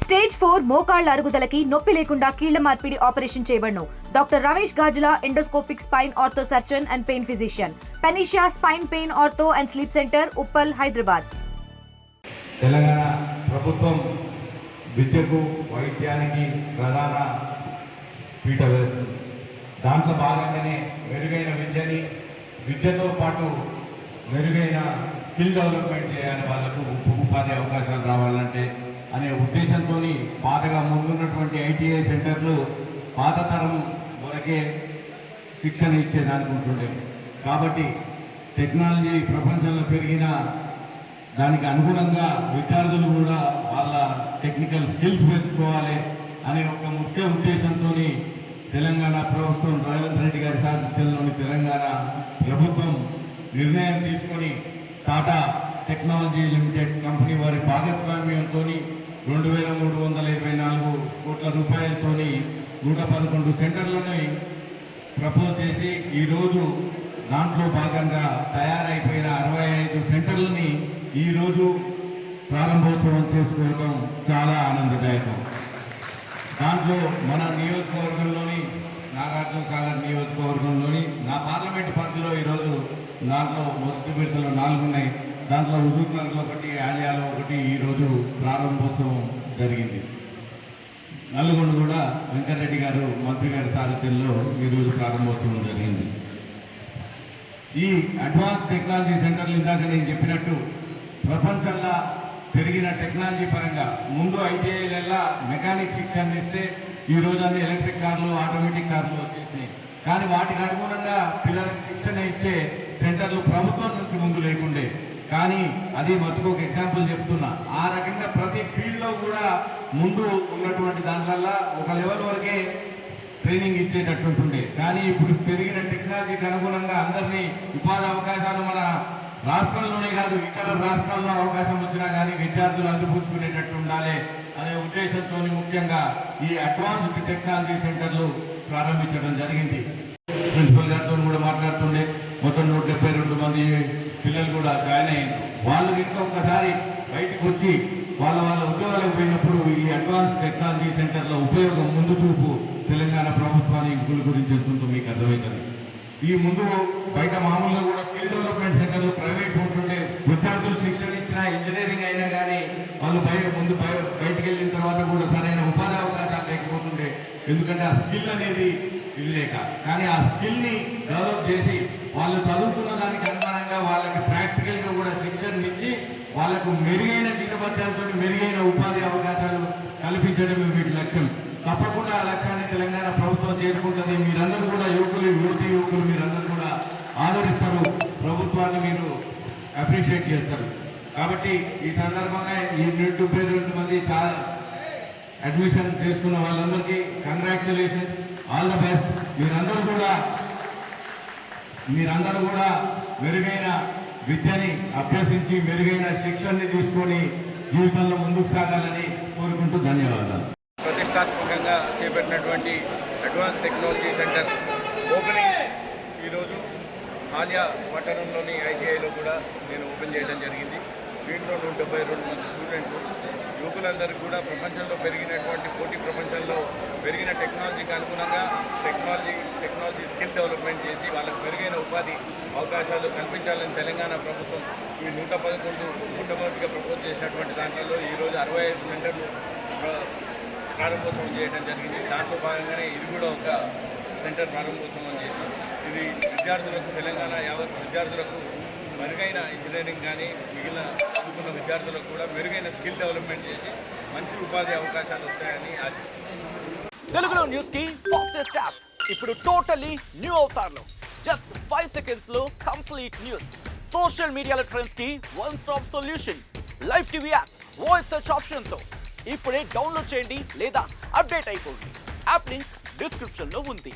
Stage 4 మోకాళ్ల అరుగుదలకి నొప్పి లేకుండా కీళ్ల మార్పిడి ఆపరేషన్ చేయబడును. Doctor Ramesh Gajula, endoscopic spine ortho surgeon and pain physician, Panacea spine pain ortho and sleep centre, Uppal, Hyderabad. Telangana ప్రభుత్వం విద్యకు, వైద్యానికి ప్రధాన పీట వేస్తుంది. దాంట్లో భాగంగానే మెరుగైన విద్యతో పాటు మెరుగైన స్కిల్ డెవలప్మెంట్ చేయాలి, వాళ్ళకు ఉపాధి అవకాశాలు రావాలంటే అనే ఉద్దేశంతో పాతగా ముందున్నటువంటి ఐటీఐ సెంటర్లు పాత తరం వరకే శిక్షణ ఇచ్చేదానికి ఉంటుండే. కాబట్టి టెక్నాలజీ ప్రపంచంలో పెరిగిన దానికి అనుగుణంగా విద్యార్థులు కూడా వాళ్ళ టెక్నికల్ స్కిల్స్ పెంచుకోవాలి అనే ఒక ముఖ్య ఉద్దేశంతో తెలంగాణ ప్రభుత్వం, రేవంత్ రెడ్డి గారి సారథ్యంలోని తెలంగాణ ప్రభుత్వం నిర్ణయం తీసుకొని టాటా టెక్నాలజీ లిమిటెడ్ కంపెనీ వారి భాగస్వామ్యంతో 2324 కోట్ల రూపాయలతో 111 సెంటర్లను ప్రపోజ్ చేసి ఈరోజు దాంట్లో భాగంగా తయారైపోయిన 65 సెంటర్లని ఈరోజు ప్రారంభోత్సవం చేసుకోవడం చాలా ఆనందదాయకం. దాంట్లో మన నియోజకవర్గంలోని నాగార్జున సాగర్ నియోజకవర్గంలోని నా పార్లమెంట్ పరిధిలో ఈరోజు దాంట్లో మొదటి విడతలో 4 ఉన్నాయి. దాంట్లో హుజూర్నగర్లో ఒకటి, ఆలియాలో ఒకటి ఈరోజు ప్రారంభోత్సవం జరిగింది. నల్గొండ కూడా వెంకటరెడ్డి గారు మంత్రి గారి సారథ్యంలో ఈరోజు ప్రారంభోత్సవం జరిగింది. ఈ అడ్వాన్స్ టెక్నాలజీ సెంటర్లు ఇందాక నేను చెప్పినట్టు ప్రపంచంలో పెరిగిన టెక్నాలజీ పరంగా ముందు ఐటీఐలలో మెకానిక్ శిక్షణ ఇస్తే ఈ రోజు అన్ని ఎలక్ట్రిక్ కార్లు, ఆటోమేటిక్ కార్లు వచ్చేసినాయి. కానీ వాటికి అనుగుణంగా పిల్లలకు శిక్షణ ఇచ్చే సెంటర్లు ప్రభుత్వం నుంచి ముందు లేకుండే. కానీ అది మర్చిపోక ఎగ్జాంపుల్ చెప్తున్నా, ఆ రకంగా ప్రతి ఫీల్డ్లో కూడా ముందు ఉన్నటువంటి దానివల్ల ఒక లెవెల్ వరకే ట్రైనింగ్ ఇచ్చేటట్టుంటుండే. కానీ ఇప్పుడు పెరిగిన టెక్నాలజీకి అనుగుణంగా అందరినీ ఉపాధి అవకాశాలు మన రాష్ట్రంలోనే కాదు ఇతర రాష్ట్రాల్లో అవకాశం వచ్చినా కానీ విద్యార్థులు అందిపుచ్చుకునేటట్టు ఉండాలి అనే ఉద్దేశంతో ముఖ్యంగా ఈ అడ్వాన్స్డ్ టెక్నాలజీ సెంటర్లు ప్రారంభించడం జరిగింది. ప్రిన్సిపల్ గారితో కూడా మాట్లాడుతుండే మొత్తం 172 మంది పిల్లలు కూడా జాయిన్ అయ్యారు. వాళ్ళు ఇంకా ఒక్కసారి బయటకు వచ్చి వాళ్ళ ఉద్యోగాలకు పోయినప్పుడు ఈ అడ్వాన్స్ టెక్నాలజీ సెంటర్ల ఉపయోగం, ముందు చూపు తెలంగాణ ప్రభుత్వానికి గురించి ఎంతుందో మీకు అర్థమవుతుంది. ఈ ముందు బయట మామూలుగా కూడా స్కిల్ డెవలప్మెంట్ సెంటర్లు ప్రైవేట్ ఉంటుండే. విద్యార్థులు శిక్షణ ఇచ్చినా, ఇంజనీరింగ్ అయినా కానీ వాళ్ళు బయటికి వెళ్ళిన తర్వాత కూడా సరైన ఉపాధి అవకాశాలు లేకపోతుండే. ఎందుకంటే ఆ స్కిల్ అనేది ఇది లేక. కానీ ఆ స్కిల్ని డెవలప్ చేసి వాళ్ళు చదువుతున్న దానికి అనుగుణంగా వాళ్ళకి ప్రాక్టికల్గా కూడా శిక్షణ ఇచ్చి వాళ్ళకు మెరుగైన జీతభత్యాలతో మెరుగైన ఉపాధి అవకాశాలు కల్పించడమే వీటి లక్ష్యం. తప్పకుండా ఆ లక్ష్యాన్ని తెలంగాణ ప్రభుత్వం చేరుకుంటుంది. మీరందరూ కూడా యువకులు మీరందరూ కూడా ఆదరిస్తారు, ప్రభుత్వాన్ని మీరు అప్రిషియేట్ చేస్తారు. కాబట్టి ఈ సందర్భంగా ఈ 172 మంది అడ్మిషన్ చేసుకున్న వాళ్ళందరికీ కంగ్రాచులేషన్స్, ఆల్ ద బెస్ట్. మీరందరూ కూడా మెరుగైన విద్యని అభ్యసించి మెరుగైన శిక్షణని తీసుకొని జీవితంలో ముందుకు సాగాలని కోరుకుంటూ ధన్యవాదాలు. ప్రతిష్టాత్మకంగా చేపట్టినటువంటి అడ్వాన్స్ టెక్నాలజీ సెంటర్ ఓపెనింగ్ ఈరోజు ఆలియా పట్టణంలోని ఐటీఐలో కూడా నేను ఓపెన్ చేయడం జరిగింది. దీంట్లో 172 మంది స్టూడెంట్స్, యువకులందరూ కూడా ప్రపంచంలో పెరిగినటువంటి పోటీ ప్రపంచంలో పెరిగిన టెక్నాలజీకి అనుగుణంగా టెక్నాలజీ స్కిల్ డెవలప్మెంట్ చేసి వాళ్ళకు మెరుగైన ఉపాధి అవకాశాలు కల్పించాలని తెలంగాణ ప్రభుత్వం ఈ 111 మొట్టమొదటిగా ప్రపోజ్ చేసినటువంటి దాంట్లో ఈరోజు 65 సెంటర్లు ప్రారంభోత్సవం చేయడం జరిగింది. దాంట్లో భాగంగానే ఇది కూడా ఒక సెంటర్ ప్రారంభోత్సవం చేశాం. ఇది విద్యార్థులకు, తెలంగాణ యావత్ విద్యార్థులకు మెరుగైన ఇంజనీరింగ్ కానీ మిగిలిన చదువుకున్న విద్యార్థులకు కూడా మెరుగైన స్కిల్ డెవలప్మెంట్ చేసి మంచి ఉపాధి అవకాశాలు వస్తాయని ఆశిస్తున్నాను. తెలుగులో న్యూస్ కి ఫాస్టెస్ట్ యాప్ ఇప్పుడు టోటల్లీ న్యూ అవతార్లో జస్ట్ 5 seconds లో కంప్లీట్ న్యూస్, సోషల్ మీడియాలో ట్రెండ్స్ కి one stop solution, live TV app, voice search option తో ఇప్పుడే డౌన్లోడ్ చేయండి లేదా అప్డేట్ అయిపోండి. యాప్ లింక్ డిస్క్రిప్షన్ లో ఉంది.